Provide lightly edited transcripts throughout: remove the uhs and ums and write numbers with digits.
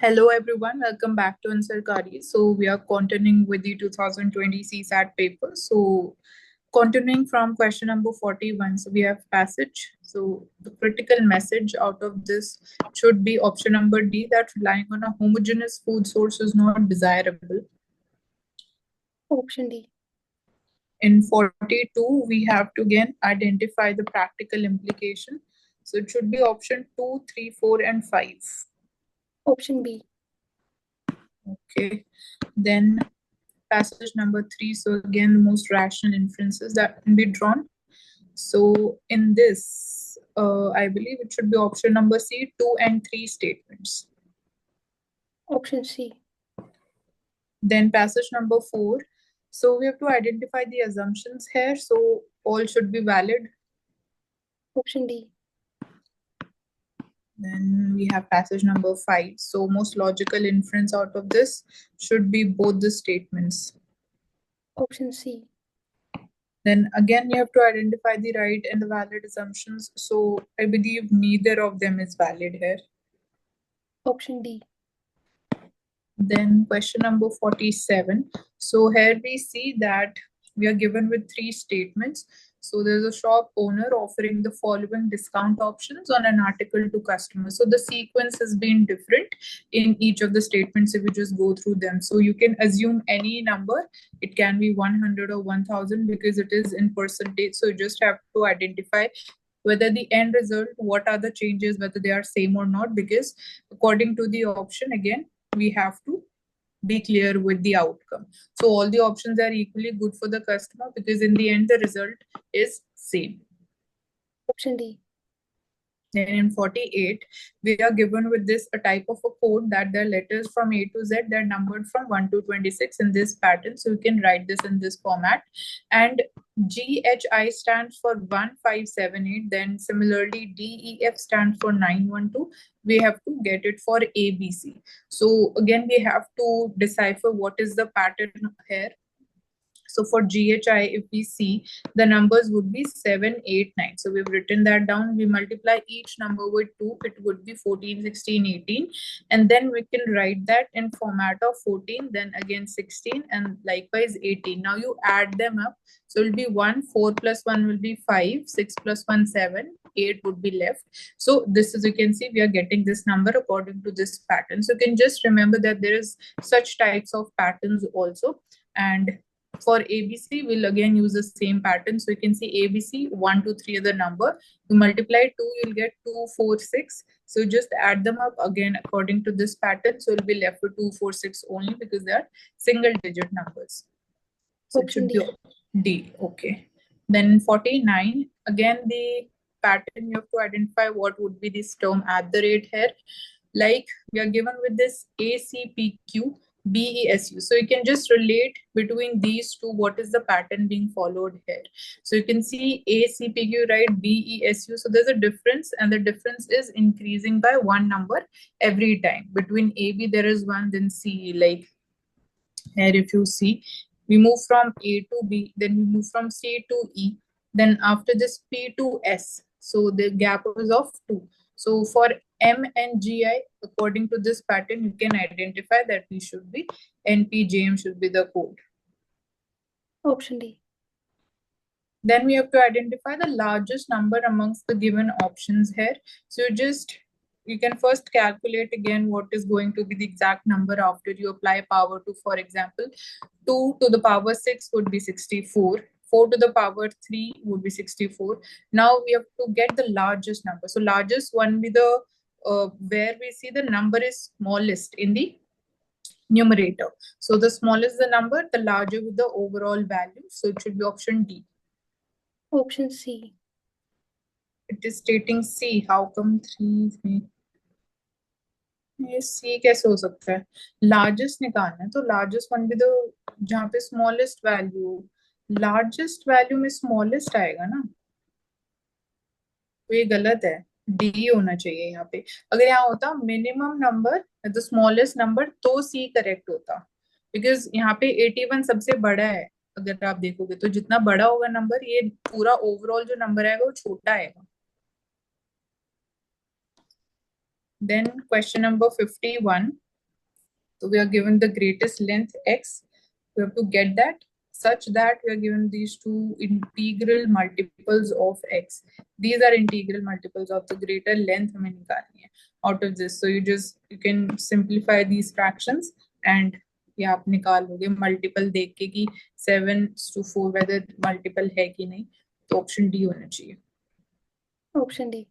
Hello everyone, welcome back to Ansarkari. So we are continuing with the 2020 CSAT paper. So continuing from question number 41, so we have passage. So the critical message out of this should be option number D, that relying on a homogeneous food source is not desirable. Option D. In 42, we have to again identify the practical implication. So it should be option 2, 3, 4, and 5. Option B. Okay. Then passage number 3. So again, the most rational inferences that can be drawn. So in this, I believe it should be option number C, 2 and 3 statements. Option C. Then passage number 4. So we have to identify the assumptions here. So all should be valid. Option D. Then we have passage number 5. So most logical inference out of this should be both the statements. Option C. Then again, you have to identify the right and the valid assumptions. So I believe neither of them is valid here. Option D. Then question number 47. So here we see that we are given with 3 statements. So there's a shop owner offering the following discount options on an article to customers. So the sequence has been different in each of the statements if you just go through them. So you can assume any number. It can be 100 or 1000 because it is in percentage. So you just have to identify whether the end result, what are the changes, whether they are same or not, because according to the option, again, we have to be clear with the outcome. So all the options are equally good for the customer because in the end, the result is same. Option D. Then in 48, we are given with this a type of a code that the letters from A to Z, they're numbered from 1 to 26 in this pattern. So you can write this in this format. And GHI stands for 1578. Then similarly, DEF stands for 912. We have to get it for ABC. So again, we have to decipher what is the pattern here. So for GHI, if we see, the numbers would be 7, 8, 9. So we've written that down. We multiply each number with 2. It would be 14, 16, 18. And then we can write that in format of 14, then again 16, and likewise 18. Now you add them up. So it will be 1, 4 plus 1 will be 5, 6 plus 1, 7, 8 would be left. So this is, you can see, we are getting this number according to this pattern. So you can just remember that there is such types of patterns also. And for ABC, we'll again use the same pattern. So you can see ABC, 1, 2, 3 are the number. You multiply 2, you'll get 2, 4, 6. So just add them up again according to this pattern. So you'll be left with 2, 4, 6 only because they are single digit numbers. So it should be D. Okay. Then 49, again the pattern, you have to identify what would be this term at the rate here. Like we are given with this ACPQ, BESU. So you can just relate between these two, what is the pattern being followed here. So you can see ACPQ, right, BESU. So there's a difference, and the difference is increasing by one number every time. Between AB, there is one, then C, like here if you see, we move from A to B, then we move from C to E, then after this P to S. So the gap is of 2. So for M and GI, according to this pattern, you can identify that we should be NPJM should be the code. Option D. Then we have to identify the largest number amongst the given options here. So you can first calculate again what is going to be the exact number after you apply power to, for example, 2 to the power 6 would be 64. 4 to the power 3 would be 64. Now we have to get the largest number. So largest one be the, where we see the number is smallest in the numerator. So the smallest the number, the larger with the overall value. So it should be option D. Option C. It is stating C. How come 3, 3? ये C कैसे हो सकता है? Largest निकालना है तो largest one भी तो जहाँ पे smallest value, largest value में smallest आएगा ना, तो ये गलत है. D होना चाहिए यहाँ पे. अगर यहाँ होता minimum number the smallest number तो C करेक्ट होता, बिकॉज यहाँ पे 81 सबसे बड़ा है. अगर आप देखोगे तो जितना बड़ा होगा नंबर, ये पूरा ओवरऑल जो नंबर आएगा वो छोटा आएगा. Then question number 51. So we are given the greatest length x. We have to get that such that we are given these two integral multiples of x. These are integral multiples of the greater length हमें निकालनी है out of this. So you can simplify these fractions and ये आप निकाल लोगे multiple देख के कि 7:4 whether multiple है कि नहीं. तो option D होना चाहिए. Option D.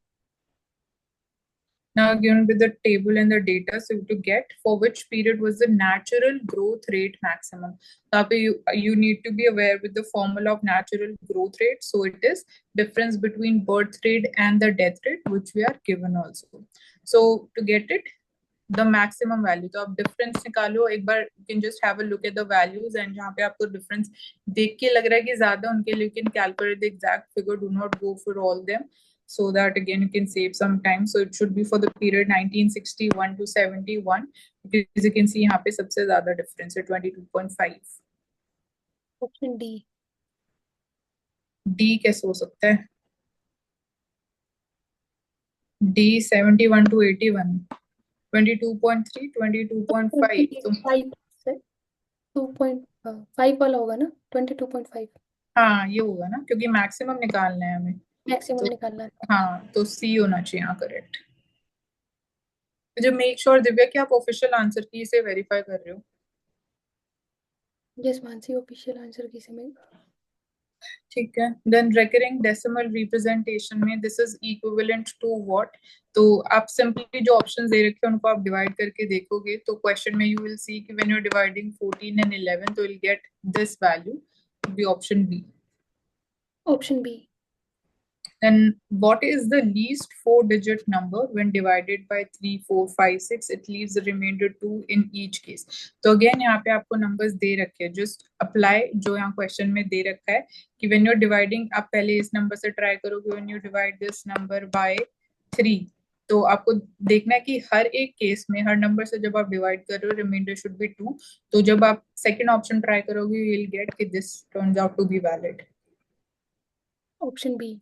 Now given with the table and the data, so to get for which period was the natural growth rate maximum. So you need to be aware with the formula of natural growth rate. So it is difference between birth rate and the death rate, which we are given also. So to get it, the maximum value. तो आप difference निकालो एक बार. You can just have a look at the values and जहाँ पे आपको difference देख के लग रहा है कि ज्यादा उनके लिए you can calculate the exact figure. Do not go for all them. So that again you can save some time. So it should be for the period 1961 to 71 because you can see यहाँ पे सबसे ज्यादा difference है 22.5. Option D. D कैसे हो सकता है? D 71 to 81. 22.3, 22.5. तो 2.5 वाला होगा ना 22.5. हाँ ये होगा ना क्योंकि मैक्सिमम निकालना है हमें. मैक्सिमम निकालना है. हाँ तो सी होना चाहिए यहाँ करेक्ट. मुझे मेक श्योर दिव्या कि आप ऑफिशियल आंसर की से वेरीफाई कर रहे हो. यस मानसी ऑफिशियल आंसर की से मैं. ठीक है. देन रिकरिंग डेसिमल रिप्रेजेंटेशन में this is equivalent to what. तो आप सिंपली जो ऑप्शंस दे रखे हैं उनको आप डिवाइड करके देखोगे तो क्वेश्चन में यू विल सी कि when you are dividing 14 and 11 तो you'll get this value to be option B. Option B. Then what is the least 4-digit number when divided by 3, 4, 5, 6? It leaves the remainder 2 in each case. तो again यहाँ पे आपको numbers दे रखे हैं. Just apply जो यहाँ question में दे रखा है कि when you're dividing आप पहले इस number से try करोगे when you divide this number by 3. तो आपको देखना है कि हर एक केस में हर नंबर से जब आप डिवाइड कर रहे हो रिमाइंडर शुड बी 2. तो जब आप सेकंड ऑप्शन ट्राई करोगे यू विल गेट कि this turns out to be valid. Option B.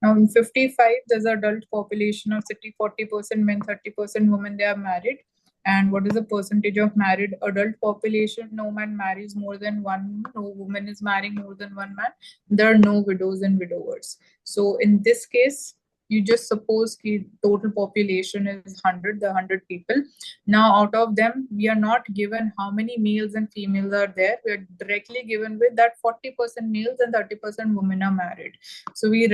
Now in 55, there's an adult population of 40% men, 30% women, they are married. And what is the percentage of married adult population? No man marries more than one, no woman is marrying more than one man. There are no widows and widowers. So in this case, you just suppose the total population is 100, the 100 people. Now out of them, we are not given how many males and females are there. We are directly given with that 40% males and 30% women are married. So we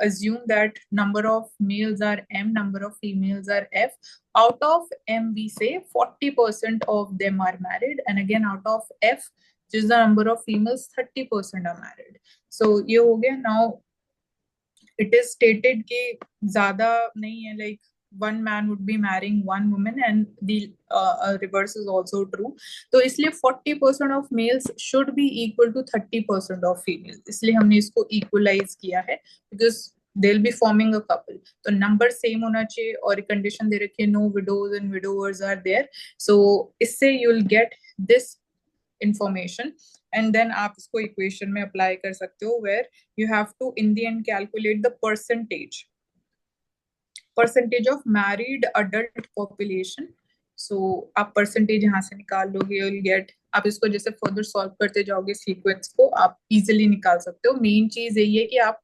assume that number of males are M, number of females are F. Out of M, we say 40% of them are married. And again, out of F, which is the number of females, 30% are married. So ये हो गया. Now, it is stated कि ज़्यादा नहीं है, like one man would be marrying one woman and the reverse is also true. तो इसलिए 40% of males should be equal to 30% of females. इसलिए हमने इसको equalize किया है because they'll be forming a couple. तो number same होना चाहिए और condition दे रखी है no widows and widowers are there. So इससे you'll get this information and then आप इसको equation में apply कर सकते हो where you have to in the end calculate the percentage of married adult population. So आप percentage यहाँ से निकाल लोगे you'll get. आप इसको जैसे further solve करते जाओगे sequence को आप easily निकाल सकते हो. Main चीज यही है कि आप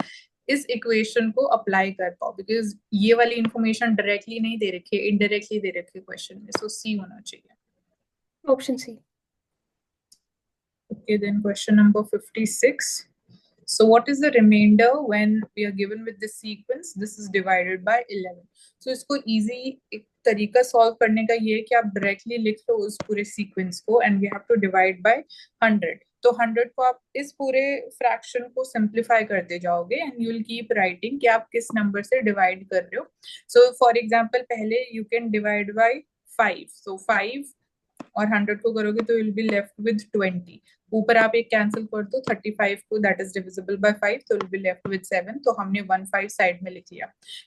इस इक्वेशन को अप्लाई कर पाओ बिकॉज ये वाली इंफॉर्मेशन डायरेक्टली नहीं दे रखी है, इनडायरेक्टली दे रखी है क्वेश्चन में. सो सी होना चाहिए. Option C. Okay, then question number 56. So what is the remainder when we are given with this sequence? This is divided by 11. So इसको easy एक तरीका solve करने का ये है कि आप directly लिख लो उस पूरे sequence को and we have to divide by 100. तो 100 को आप इस पूरे fraction को simplify करते जाओगे and you will keep writing कि आप किस number से divide कर रहे हो. So for example पहले you can divide by 5. So 5 और 100 को करोगे तो you'll be left with 20. ऊपर आप एक कैंसिल कर दो 35 को दैट इज डिविजिबल बाय 5 तो विल बी लेफ्ट विद 7. तो हमने 15 साइड में लिख लिया.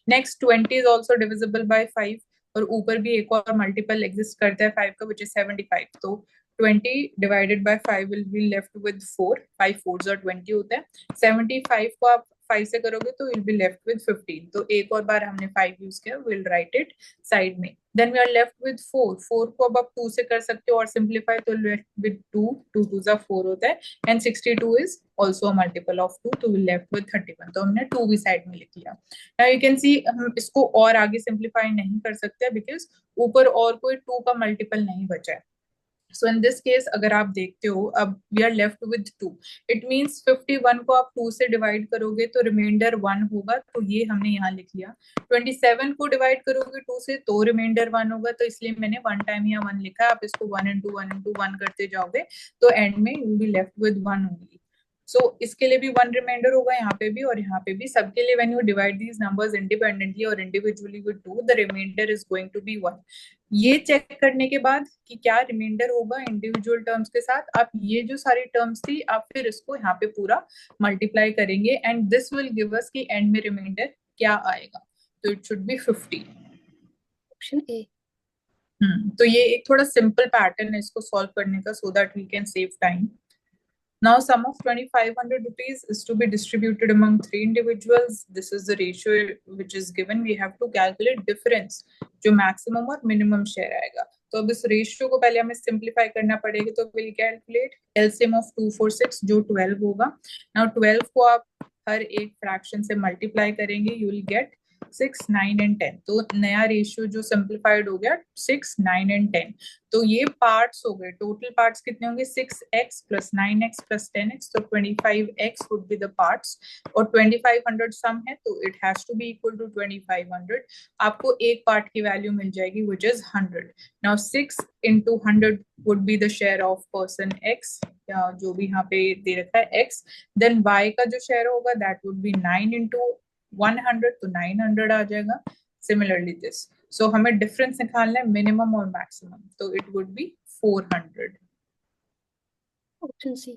Next 20 is also divisible by 5 और ऊपर भी एक और मल्टीपल एग्जिस्ट करता है 5 का व्हिच इज 75. तो 20 divided by 5 will be left with 4. 5 4s are 20 होता है. 75 को आप 5 से करोगे तो विल बी लेफ्ट विद 15. तो एक और बार हमने 5 यूज किया, विल राइट इट साइड में. Then we are left with 4. 4 को अब आप 2 से कर सकते हो और सिंप्लीफाई, तो लेफ्ट विद 2. 2 2 जा 4 होता है and 62 is also a multiple of 2, तो विल लेफ्ट विद 31. तो हमने 2 भी साइड में लिख लिया. नाउ यू कैन सी हम इसको और आगे सिंप्लीफाई नहीं कर सकते बिकॉज ऊपर और कोई 2 का मल्टीपल नहीं बचा है. सो इन दिस केस अगर आप देखते हो, अब we are left with 2. It means 51 को आप 2 से डिवाइड करोगे तो रिमाइंडर 1 होगा, तो ये हमने यहाँ लिख लिया. 27 को डिवाइड करोगे 2 से तो रिमाइंडर 1 होगा, तो इसलिए मैंने 1 टाइम यहाँ 1 लिखा. आप इसको 1 इंटू 1 इंटू 1 करते जाओगे तो एंड में you will be left with 1 only. So इसके लिए भी 1 रिमाइंडर होगा, यहाँ पे भी और यहाँ पे भी. सबके लिए when you divide these numbers independently और individually with 2, the remainder is going to be 1. ये चेक करने के बाद कि क्या रिमाइंडर होगा इंडिविजुअल टर्म्स के साथ, आप ये जो सारी टर्म्स थी आप फिर इसको यहाँ पे पूरा मल्टीप्लाई करेंगे and this will give us कि एंड में रिमाइंडर क्या आएगा. तो it should be 50. Option A. तो ये एक थोड़ा सिंपल पैटर्न है इसको सॉल्व करने का, so that we can save time. Now sum of 2500 rupees is to be distributed among 3 individuals. This is the ratio which is given. We have to calculate difference जो maximum और minimum share आएगा. तो अब इस ratio को पहले हमें simplify करना पड़ेगा. तो विल कैलकुलेट LCM of 246 जो 12 होगा. नाउ 12 को आप हर एक फ्रैक्शन से मल्टीप्लाई करेंगे, यू विल गेट 6, 9 एंड 10. तो नया रेशियो जो सिंप्लीफाइड हो गया 6, 9 एंड 10. तो ये पार्ट्स हो गए. टोटल पार्ट्स कितने होंगे? 6x plus 9x plus 10x. तो 25x would be the parts और 2500 सम है तो it has to be equal to 2500. आपको एक पार्ट की वैल्यू मिल जाएगी which is 100. Now 6 into 100 would be the share of person x, या जो भी यहाँ पे दे रखा है x. देन y का जो शेयर होगा दैट वुड बी 9 into 100, तो 900 आ जाएगा. Similarly this. सो हमें डिफरेंस निकालना है मिनिमम और मैक्सिमम, तो it would be 400. Option C.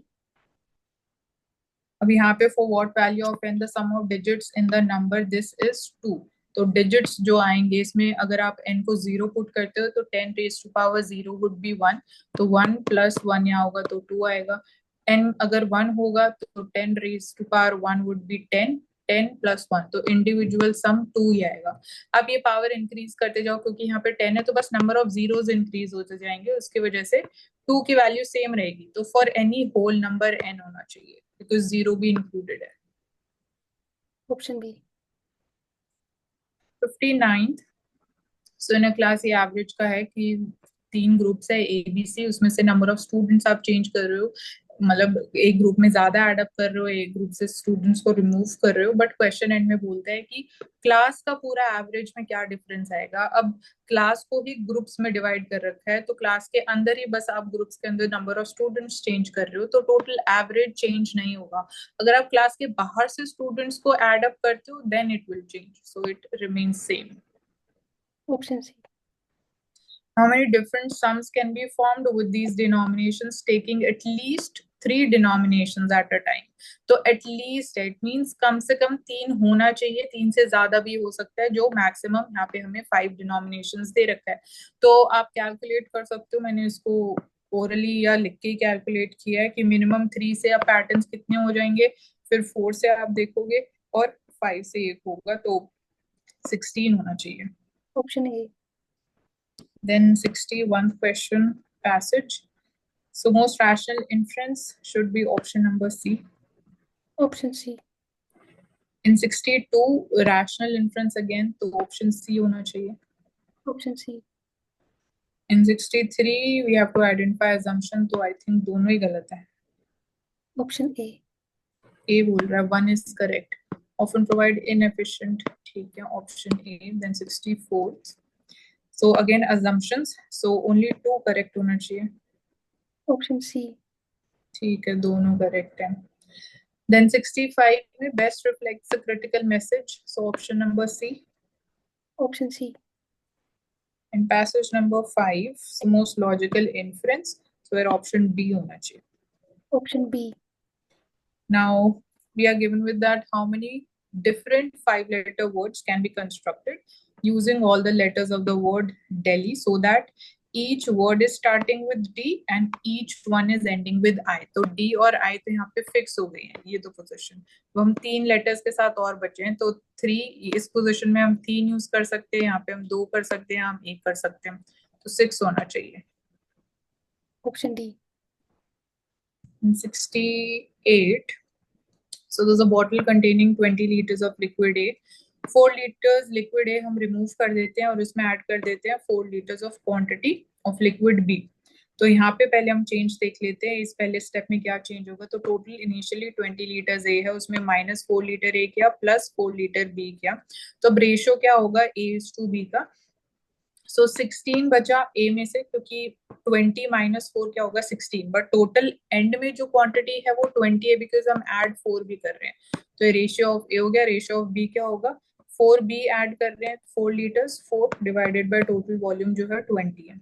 अब यहाँ पे for what value of n the sum of digits in the number this is 2. तो डिजिट्स जो आएंगे इसमें अगर आप n को 0 पुट करते हो तो 10 raise to power 0 would be 1. तो 1 प्लस 1 यहाँ होगा तो 2 आएगा. n अगर 1 होगा तो 10 raise to power 1 would be 10. 10 plus 1 तो इंडिविजुअल सम 2 ही आएगा. आप ये पावर इंक्रीज करते जाओ क्योंकि यहाँ पे 10 है तो बस नंबर ऑफ जीरोस इंक्रीज होते जाएंगे, उसकी वजह से 2 की वैल्यू सेम रहेगी. तो for any whole number n होना चाहिए बिकॉज 0 भी इंक्लूडेड है. Option B. 59th. So in a class ये एवरेज का है कि 3 ग्रुप्स है ABC, उसमें से नंबर ऑफ स्टूडेंट्स आप चेंज कर रहे हो, मतलब एक ग्रुप में ज्यादा ऐड अप कर रहे हो, एक ग्रुप से स्टूडेंट्स को रिमूव कर रहे हो. बट क्वेश्चन एंड में बोलता है कि क्लास का पूरा एवरेज में क्या डिफरेंस आएगा. अब क्लास को ही ग्रुप्स में डिवाइड कर रखा है तो क्लास के अंदर ही बस आप ग्रुप्स के अंदर नंबर ऑफ स्टूडेंट्स चेंज कर रहे हो, तो टोटल एवरेज चेंज नहीं होगा. अगर आप क्लास के बाहर से स्टूडेंट्स को ऐड अप करते हो then it will change, so it remains same. Option C. How many different sums can be formed with these denominations taking at least 3 denominations at a time? तो at least it means कम से कम 3 होना चाहिए, 3 से ज्यादा भी हो सकता है, जो मैक्सिमम यहाँ पे हमें 5 denominations दे रखा है. तो आप कैलकुलेट कर सकते हो. मैंने इसको ओरली या लिख के कैलकुलेट किया है कि मिनिमम 3 से आप पैटर्न्स कितने हो जाएंगे, फिर 4 से आप देखोगे और 5 से एक होगा तो 16 होना चाहिए. Option A. Then 61th question, passage. So most rational inference should be option number C. Option C. In 62 rational inference again, तो option C होना चाहिए. Option C. In 63 we have to identify assumption, तो I think दोनों ही गलत है. Option A. A बोल रहा है 1 is correct. Often provide inefficient, ठीक है, option A. Then 64th. So again assumptions, so only 2 correct होना चाहिए. Option C. ठीक है, दोनों करेक्ट है. Then 65 में best reflects the critical message, so option number C. Option C. And passage number 5, so most logical inference, so where option B होना चाहिए. Option B. Now we are given with that how many different 5-letter words can be constructed using all the letters of the word Delhi, so that each word is starting with D and each one is ending with I. तो D और I तो यहाँ पे fix हो गए हैं ये दो पोजीशन। तो हम 3 लेटर्स के साथ और बचे हैं, तो 3 इस पोजीशन में हम 3 यूज कर सकते हैं, यहाँ पे हम 2 कर सकते हैं, हम 1 कर सकते हैं, तो 6 होना चाहिए। Option D. 68. So there's a bottle containing 20 liters of liquid A. 4 liters liquid A हम रिमूव कर देते हैं और उसमें ऐड कर देते हैं 4 liters of quantity of liquid B. तो यहाँ पे पहले हम चेंज देख लेते हैं, इस पहले स्टेप में क्या चेंज होगा। तो टोटल इनिशियली 20 लीटर्स ए है, उसमें -4 लीटर ए किया प्लस 4 लीटर बी किया, तो अब रेशियो क्या होगा A:B का। सो 16 बचा ए में से, क्योंकि 20 -4 क्या होगा 16, बट टोटल एंड में जो क्वांटिटी है वो 20 है बिकॉज हम ऐड 4 भी कर रहे हैं। तो रेशियो ऑफ ए हो गया, रेशियो ऑफ बी क्या होगा 4B ऐड कर रहे हैं 4 litres, 4 divided by total volume जो है 20 है।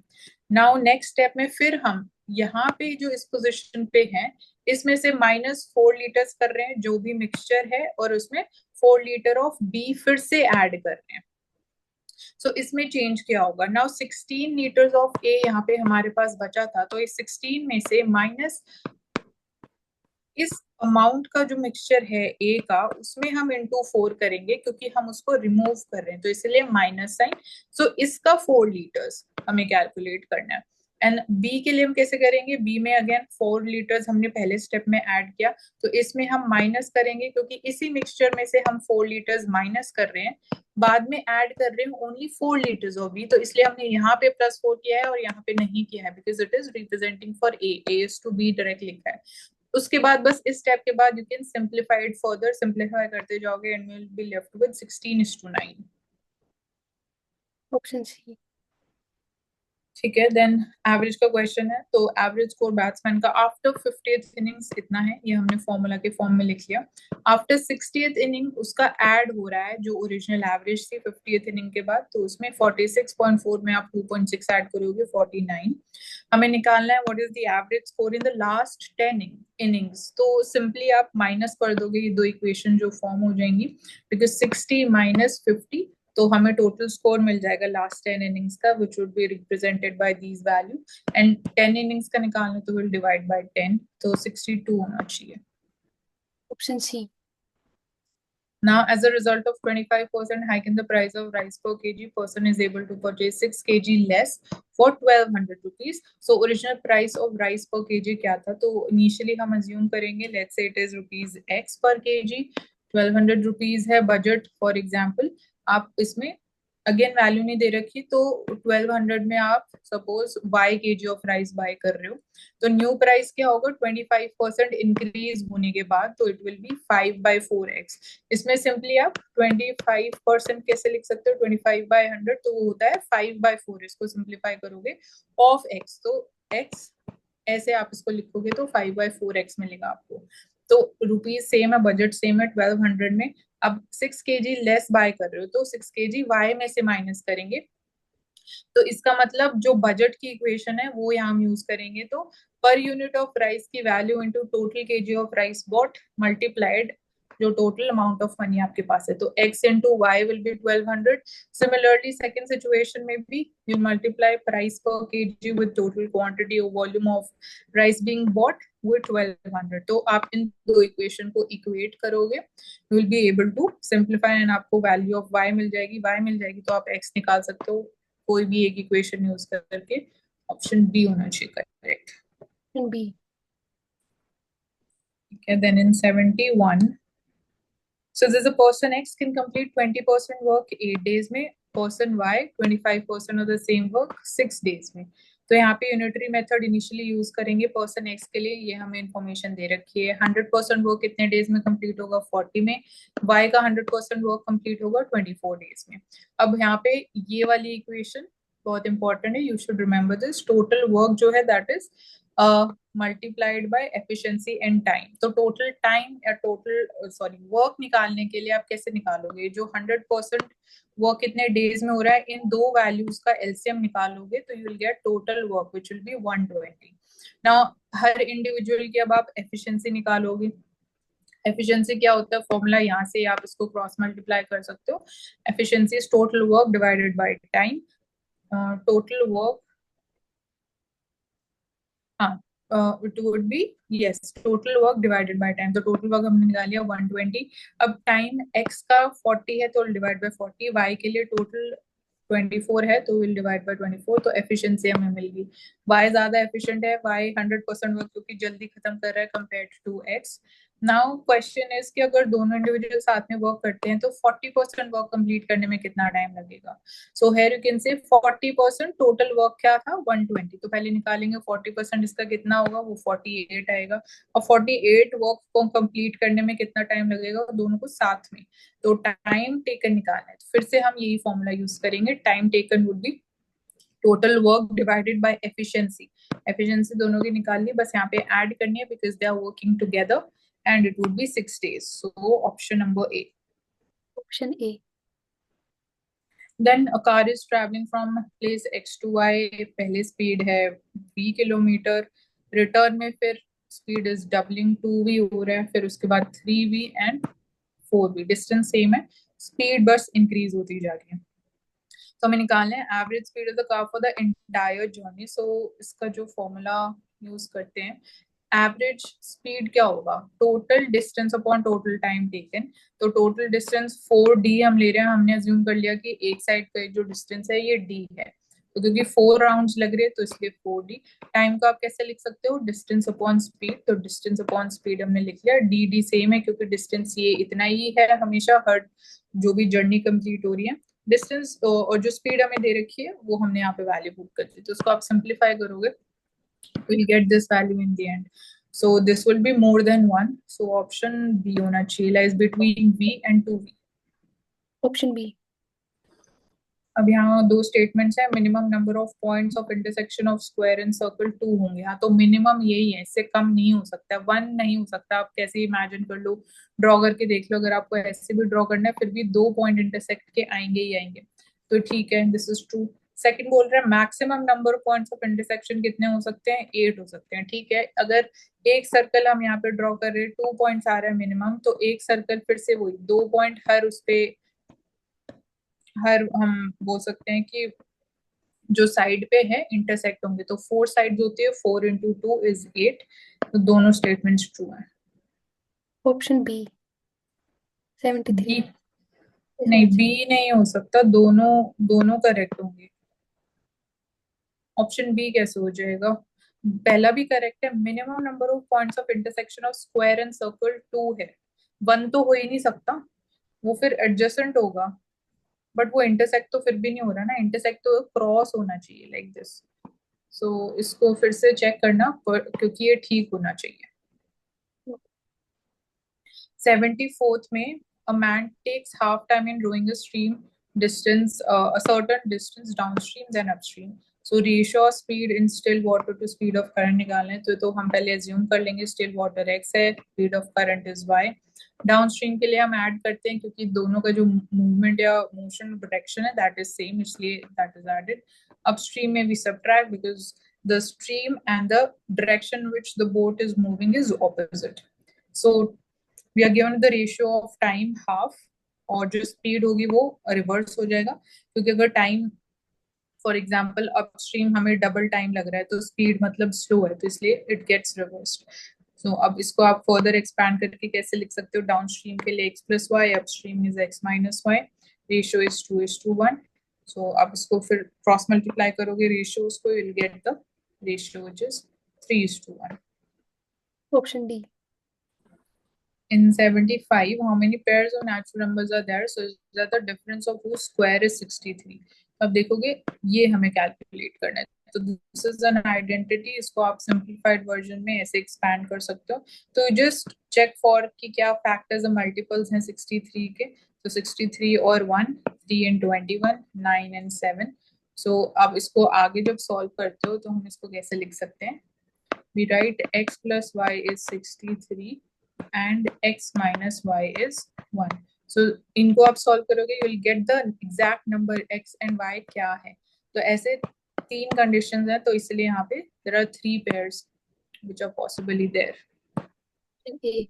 नाउ नेक्स्ट स्टेप में फिर हम यहाँ पे जो इस पोजिशन पे है इसमें से -4 लीटर्स कर रहे हैं जो भी मिक्सचर है, और उसमें 4 लीटर ऑफ बी फिर से ऐड कर रहे हैं। सो इसमें चेंज क्या होगा। नाउ 16 लीटर्स ऑफ ए यहाँ पे हमारे पास बचा था, तो इस 16 में से माइनस इस अमाउंट का जो मिक्सचर है ए का उसमें हम इंटू 4 करेंगे क्योंकि हम उसको रिमूव कर रहे हैं, तो इसलिए माइनस साइन। सो इसका 4 लीटर्स हमें कैलकुलेट करना है। एंड बी के लिए हम कैसे करेंगे, बी में अगेन 4 लीटर्स हमने पहले स्टेप में ऐड किया, तो इसमें हम माइनस करेंगे क्योंकि इसी मिक्सचर में से हम 4 लीटर्स माइनस कर रहे हैं, बाद में ऐड कर रहे हैं ओनली 4 लीटर्स ऑफ बी, तो इसलिए हमने यहाँ पे +4 किया है और यहाँ पे नहीं किया है because it is representing for a is to be direct लिखा है। उसके बाद बस इस स्टेप के बाद you can simplify it further, simplify करते जाओगे and will be left with 16:9। Option C. ठीक है, देन एवरेज का क्वेश्चन है, तो एवरेज स्कोर बैट्समैन का आफ्टर 50th इनिंग्स इतना है, ये हमने फॉर्मूला के फॉर्म में लिख लिया। आफ्टर 60th इनिंग उसका ऐड हो रहा है जो ओरिजिनल एवरेज थी 50th इनिंग के बाद, तो उसमें 46.4 में आप 2.6 ऐड करोगे 49। हमें निकालना है what is the average score in the last 10 innings, तो सिंपली आप माइनस कर दोगे ये दो इक्वेशन जो फॉर्म हो जाएंगी, बिकॉज 60 माइनस 50, तो हमें टोटल स्कोर मिल जाएगा लास्ट 10 इनिंग्स का which would be represented by these value, and 10 innings का निकालना तो विल डिवाइड बाय 10, तो 62 होना चाहिए। Option C. Now, as a result of 25% hike in the price of rice per kg, person is able to purchase 6 kg less for 1200 rupees. So, original price of rice per kg क्या था, तो initially हम assume करेंगे, let's say it is rupees X per kg, 1200 rupees है budget for example। आप इसमें again value नहीं दे रखी, तो 1200 में आप suppose y kg of rice buy कर रहे हो, तो न्यू प्राइस क्या होगा 25% इंक्रीज होने के बाद, तो इट विल बी 5/4x। इसमें सिंपली आप 25% कैसे लिख सकते हो, 25/100, तो वो होता है 5/4, इसको सिंप्लीफाई करोगे ऑफ x, तो x ऐसे आप इसको लिखोगे तो 5/4x मिलेगा आपको। तो रुपीज सेम है, बजट सेम है 1200 में, अब 6 kg लेस बाय कर रहे हो तो 6 kg y में से माइनस करेंगे, तो इसका मतलब जो बजट की इक्वेशन है वो यहाँ हम यूज करेंगे, तो पर यूनिट ऑफ राइस की value into total kg of rice bought multiplied जो टोटल अमाउंट ऑफ मनी आपके पास है, तो x into y will be 1200। Similarly, second situation में भी you multiply price per kg with total quantity or volume of rice being bought with 1200, तो आप इन दो इक्वेशन को इक्वेट करोगे, you will be able to simplify and आपको value of y मिल जाएगी, y मिल जाएगी तो आप x निकाल सकते हो कोई भी एक इक्वेशन यूज करके। ऑप्शन बी होना चाहिए correct. Option B. Okay, then in 71, so there's a person X can complete 20% work 8 days में, person Y 25% of the same work 6 days में। तो यहाँ पे यूनिटरी मेथड इनिशियली यूज करेंगे पर्सन एक्स के लिए, ये हमें इंफॉर्मेशन दे रखी है। 100% वर्क कितने डेज में कंप्लीट होगा 40 में, वाई का 100% वर्क कंप्लीट होगा 24 डेज में। अब यहाँ पे ये वाली इक्वेशन बहुत इंपॉर्टेंट है, you should remember this, total work जो है that is multiplied by efficiency and time, तो टोटल टाइम या टोटल वर्क निकालने के लिए आप कैसे निकालोगे, जो 100% वर्क कितने डेज में हो रहा है इन दो वैल्यूज का एलसीएम निकालोगे तो you will get total work which will be 120। Now her individual की अब आप एफिशिएंसी निकालोगे, एफिशिएंसी क्या होता है फॉर्मूला यहाँ से आप इसको क्रॉस मल्टीप्लाई कर सकते हो, efficiency is total work divided by time, total work it would be yes total work divided by time. तो total work हमने निकाल लिया 120. अब time x का 40 है तो divide by 40. y के लिए total 24 है तो विल डिवाइड बाय 24. तो एफिशिएंसी हमें मिल गई. y ज्यादा एफिशिएंट है. y 100% वर्क क्योंकि जल्दी खत्म कर रहा है compared to x. Now question is कि अगर दोनों इंडिविजुअल साथ में वर्क करते हैं तो 40% वर्क कंप्लीट करने में कितना टाइम लगेगा. So here you can say 40% total work क्या था 120. तो पहले निकालेंगे 40% इसका कितना होगा वो 48 आएगा. और 48 वर्क को कंप्लीट करने में कितना टाइम लगेगा दोनों को साथ में. तो टाइम टेकन निकालना है तो फिर से हम यही फॉर्मूला यूज करेंगे. Time taken would be total work divided by efficiency. Efficiency दोनों की निकाल ली बस यहाँ पे ऐड करनी है because they are working together and it would be 6 days. So option number A. Option A. Then a car is traveling from place X to Y. पहले speed है v किलोमीटर. रिटर्न में फिर speed is doubling 2v हो रहा है. फिर उसके बाद 3v and 4v. Distance same है. स्पीड बस इंक्रीज होती जा रही है. तो हमें निकालना है average speed of the car for the entire journey. So इसका जो फॉर्मूला यूज करते हैं एवरेज स्पीड क्या होगा total distance upon total time taken. तो टोटल डिस्टेंस 4d हम ले रहे हैं. हमने अज्यूम कर लिया कि एक साइड का जो डिस्टेंस है ये d है. तो क्योंकि 4 राउंड्स लग रहे हैं तो इसलिए 4d. टाइम को आप कैसे लिख सकते हो डिस्टेंस अपॉन स्पीड. तो डिस्टेंस अपॉन स्पीड हमने लिख लिया. dd सेम है क्योंकि डिस्टेंस ये इतना ही है हमेशा हर जो भी जर्नी कंप्लीट हो रही है. डिस्टेंस और जो स्पीड हमें दे रखी है वो हमने यहाँ पे वैल्यू पुट कर दी. तो उसको आप सिंप्लीफाई करोगे we'll get this value in the end. So this will be more than 1. So option B होना चाहिए lies between V and 2V. Option B. अब यहाँ दो स्टेटमेंट्स है. Minimum number of points of intersection of square and circle 2 होंगे. हाँ तो minimum यही है. इससे कम नहीं हो सकता. 1 नहीं हो सकता. आप कैसे इमेजिन कर लो ड्रॉ करके देख लो. अगर आपको ऐसे भी ड्रॉ करना है फिर भी 2 पॉइंट इंटरसेक्ट के आएंगे ही आएंगे. तो ठीक है दिस इज ट्रू. सेकंड बोल रहा है maximum number of points of intersection कितने हो सकते हैं 8 हो सकते हैं. ठीक है अगर एक सर्कल हम यहाँ पे ड्रॉ कर रहे हैं 2 पॉइंट्स आ रहा है मिनिमम. तो एक सर्कल फिर से वही 2 पॉइंट हर उस पे हर हम बोल सकते हैं कि जो साइड पे है इंटरसेक्ट होंगे. तो 4 साइड होती है. 4 into 2 is 8. तो दोनों स्टेटमेंट्स ट्रू हैं. Option B. 73. नहीं बी नहीं हो सकता. दोनों दोनों करेक्ट होंगे. ऑप्शन बी कैसे हो जाएगा. पहला भी करेक्ट है. Minimum number of points of intersection of square and circle 2 है. 1 तो हो ही नहीं सकता. वो फिर एडजेसेंट होगा बट वो इंटरसेक्ट तो फिर भी नहीं हो रहा ना. इंटरसेक्ट तो क्रॉस होना चाहिए लाइक दिस. सो इसको फिर से चेक करना क्योंकि ये ठीक होना चाहिए. 74th में a man takes half time in rowing a stream distance a certain distance downstream then upstream. So ratio of speed in still water to speed of current निकालना है. तो हम पहले assume कर लेंगे still water x है. speed of current is y. Downstream के लिए हम ऐड करते हैं क्योंकि दोनों का जो मूवमेंट या मोशन डायरेक्शन है दैट इज सेम इसलिए दैट इज एडेड. अपस्ट्रीम में we subtract because the stream and the direction which the boat is moving is opposite. So we are given the ratio of time half और जो speed होगी वो reverse हो जाएगा क्योंकि अगर टाइम फॉर एग्जाम्पल अपस्ट्रीम हमें डबल टाइम लग रहा है तो स्पीड मतलब स्लो है तो इसलिए इट गेट्स रिवर्स्ड. सो अब इसको आप फर्दर एक्सपैंड करके कैसे लिख सकते हो डाउनस्ट्रीम के लिए x plus y upstream is x minus y. Ratio is 2:1. So अब इसको फिर क्रॉस मल्टीप्लाई करोगे रेशियोज को will get the ratio which is 3:1. Option D. In 75 how many pairs of natural numbers are there so that the difference of whose square is 63. अब देखोगे ये हमें calculate करना है. तो दिस इज एन आइडेंटिटी. इसको आप सिंप्लीफाइड वर्जन में ऐसे एक्सपैंड कर सकते हो. तो जस्ट चेक फॉर कि क्या फैक्टर्स और मल्टीपल्स हैं 63 के. तो 63 और 1 3 and 21 9 and 7. सो अब इसको आगे जब सॉल्व करते हो तो हम इसको कैसे लिख सकते हैं. we write x plus y is 63 and x minus y is 1. So इनको आप सॉल्व करोगे you will get the exact number x and y क्या है. तो ऐसे 3 कंडीशंस हैं तो इसलिए यहाँ पे there are 3 pairs which are possibly there. A.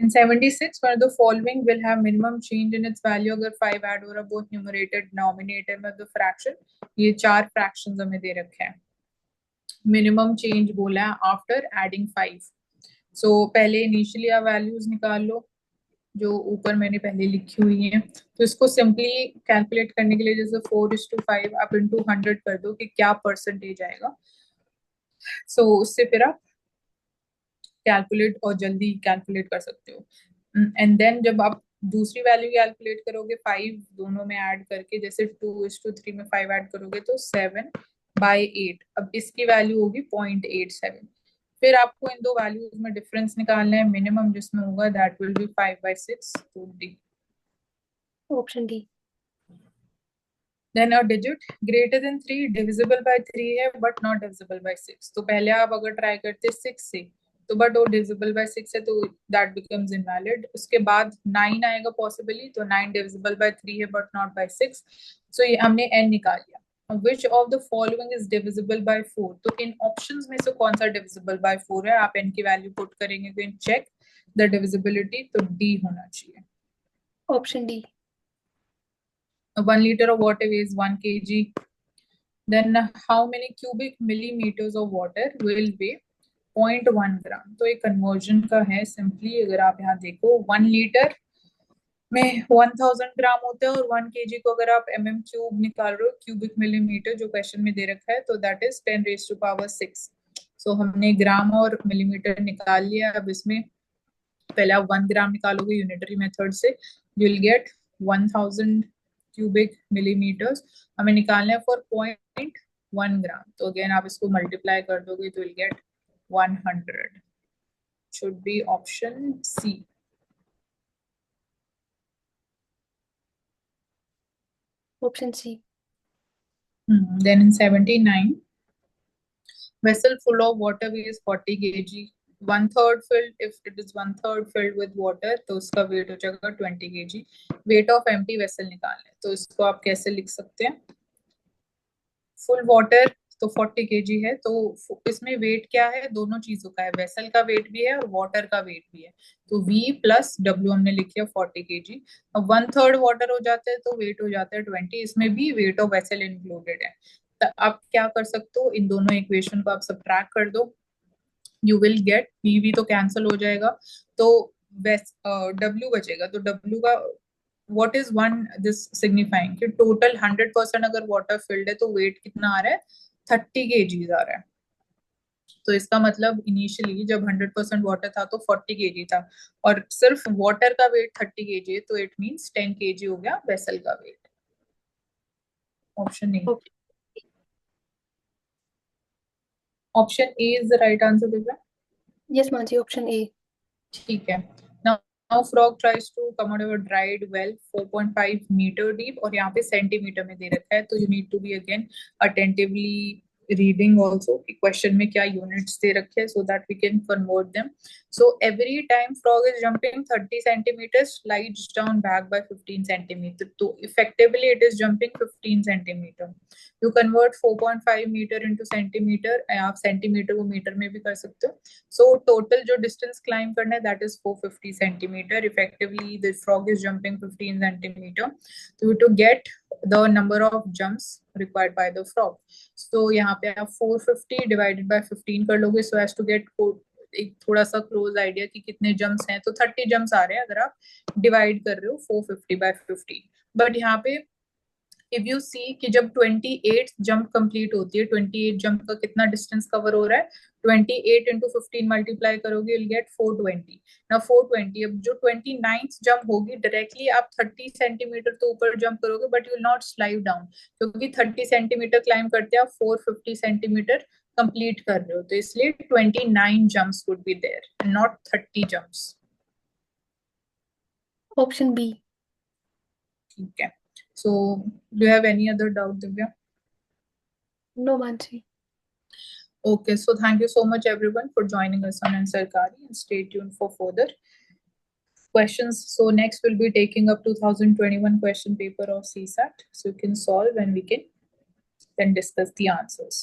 In 76 one of the following will have minimum change in its value अगर 5 ऐड हो रहा both numerator denominator में the fraction. ये 4 fractions हमें दे रखे हैं. मिनिमम चेंज बोला है आफ्टर एडिंग 5। सो पहले इनिशियली आप वैल्यूज निकाल लो जो ऊपर मैंने पहले लिखी हुई है। तो इसको सिंपली कैलकुलेट करने के लिए जैसे 4:5 आप इंटू 100 कर दो कि क्या परसेंटेज आएगा। सो उससे फिर आप कैलकुलेट और जल्दी कैलकुलेट कर सकते हो। एंड देन जब आप दूसरी वैल्यू कैलकुलेट करोगे 5 दोनों में ऐड करके, जैसे 2:3 में 5 ऐड करोगे तो 7/8। अब इसकी वैल्यू होगी 0.87। फिर आपको इन दो वैल्यूज में डिफरेंस निकालना है, मिनिमम जिसमें होगा दैट विल बी 5/6। तो D. Option D. Then a digit greater than 3 divisible by 3 है बट नॉट डिविजिबल बाय 6। तो पहले आप अगर ट्राई करते 6 से तो बट वो डिविजिबल बाय 6 है तो दैट बिकम्स इनवैलिड। उसके बाद 9 आएगा पॉसिबली, तो 9 डिविजिबल बाय 3 है बट नॉट बाय 6। सो ये हमने n निकाल लिया। Which of the following is divisible by 4? तो इन ऑप्शंस में से कौन सा डिविजिबल बाय 4 है? आप n की वैल्यू पुट करेंगे तो इन चेक द डिविजिबिलिटी, तो d होना चाहिए। Option D. 1 liter of water weighs 1 kg. Then how many cubic millimeters of water will weigh 0.1 ग्राम? तो ये कन्वर्जन का है सिंपली। अगर आप यहाँ देखो 1 लीटर में 1000 ग्राम होते हैं और 1 केजी को अगर आप क्यूब निकाल रहे हो, क्यूबिक मिलीमीटर जो क्वेश्चन में दे रखा है, तो दैट इज 10⁻⁶। सो हमने ग्राम और मिलीमीटर निकाल लिया। अब इसमें पहले आप 1 ग्राम निकालोगे यूनिटरी मेथड से, you will gate 1000 cubic millimetres. हमें निकालना है फॉर 0.1 ग्राम। तो अगेन आप इसको मल्टीप्लाई कर दोगे तो will get 100। Should be option C. Option C. Then in 79, vessel full of water weighs 40 kg. One third filled, if it is one third filled with water, तो उसका वेट हो जाएगा 20 kg। Weight of empty vessel निकालना है, तो इसको आप कैसे लिख सकते हैं? फुल वाटर तो 40 kg है, तो इसमें वेट क्या है? दोनों चीजों का है, वेसल का वेट भी है और वाटर का वेट भी है। तो V प्लस W हमने लिख लिया 40 kg। अब 1/3 वाटर हो जाता है तो वेट हो जाता है 20। इसमें भी वेट ऑफ वेसल इंक्लूडेड है। तो आप क्या कर सकते हो, इन दोनों इक्वेशन को आप सब्ट्रैक्ट कर दो, यू विल गेट V तो कैंसिल हो जाएगा, तो W बचेगा। तो W का what is one this signifying कि टोटल 100% अगर वाटर फिल्ड है तो वेट कितना आ रहा है? 30 केजीज आ रहा है। तो इसका मतलब इनिशियली जब 100% वाटर था तो 40 केजी था, और सिर्फ वाटर का वेट 30 केजी है, तो इट मींस 10 केजी हो गया वेसल का weight. Option A. Option A is the right answer Divya. Yes Mansi, option A. ठीक है। Now frog tries to come out of a dried well 4.5 meter deep, और यहाँ पे सेंटीमीटर में दे रखा है, तो you need to be again attentively reading also कि question में क्या units दे रखे हैं so that we can convert them. So every time frog is jumping 30 centimeters, slides down back by 15 centimeter. तो effectively it is jumping 15 centimeter. You convert 4.5 meter into centimeter, आप centimetre को metre में भी कर सकते हो। So total जो distance climb करना है that is 450 centimeter. Effectively the frog is jumping 15 centimeter. So to get the number of jumps required by the frog. So यहाँ पे आप 450 divided by 15 कर लोगे so as to get एक थोड़ा सा क्लोज आइडिया कि कितने जम्प्स हैं, तो 30 जम्प्स आ रहे हैं अगर आप डिवाइड कर रहे हो 450 by 15। बट यहाँ पे इफ यू सी कि जब 28 जंप कंप्लीट होती है, 28 जंप का कितना डिस्टेंस कवर हो रहा है? 28 इंटू 15 मल्टीप्लाई करोगे विल गेट 420। ना 420, अब जो 29th जंप होगी डायरेक्टली आप 30 सेंटीमीटर तो ऊपर जंप करोगे but you will not slide down, क्योंकि 30 सेंटीमीटर क्लाइम करते आप 450 सेंटीमीटर कंप्लीट कर रहे हो, तो इसलिए 29 jumps would be there not 30 jumps. Option B. ठीक है। So do you have any other doubt, Divya? No Mansi. Okay, so thank you so much everyone for joining us on Ansarkari, and stay tuned for further questions. So next we'll be taking up 2021 question paper of CSAT. So you can solve and we can then discuss the answers.